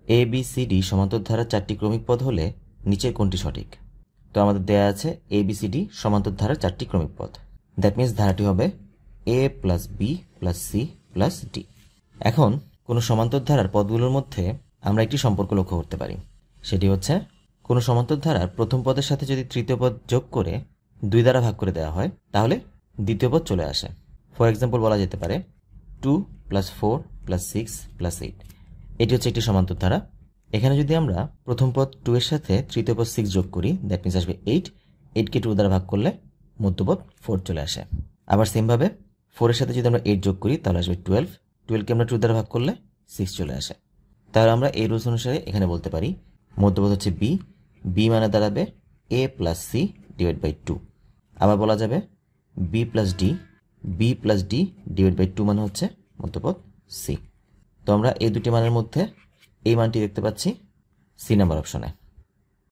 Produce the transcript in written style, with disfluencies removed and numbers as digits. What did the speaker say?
A B C D সমান্তর ধারার 4টি ক্রমিক পদ হলে নিচের কোনটি সঠিক? তো আমাদের দেয়া আছে এ বি সি ডি সমান্তর ধারার 4টি ক্রমিক পদ। দ্যাট মিনস ধারাটি হবে A plus B plus C plus D. এখন কোনো সমান্তর ধারার পদগুলোর মধ্যে আমরা একটি সম্পর্ক লক্ষ্য করতে পারি। সেটি হচ্ছে কোনো সমান্তর ধারার প্রথম পদের সাথে যদি তৃতীয় পদ যোগ করে 2 দ্বারা ভাগ করে দেওয়া হয় তাহলে দ্বিতীয় পদ চলে আসে। ফর এক্সাম্পল বলা যেতে পারে 2 + 4 + 6 + 8। এটি হচ্ছে একটি সমান্তর ধারা। এখানে যদি আমরা প্রথম পদ 2 এর সাথে তৃতীয় পদ 6 যোগ করি, দ্যাট মিনস আসবে 8। 8কে 2 দ্বারা ভাগ করলে মধ্যপদ 4 চলে আসে। আবার সেমভাবে 4 এর সাথে যদি আমরা 8 যোগ করি তাহলে আসবে 12। 12কে আমরা 2 দ্বারা ভাগ করলে 6 চলে আসে। তাহলে আমরা এই রুলস অনুসারে এখানে বলতে পারি মধ্যপদ হচ্ছে বি। বি মানে দাঁড়াবে a + c / 2। আবার বলা যাবে b + d। b + d / 2 মানে হচ্ছে মধ্যপদ c। তো আমরা এই দুটি মানের মধ্যে এই মানটি দেখতে পাচ্ছি সি নাম্বার অপশনে।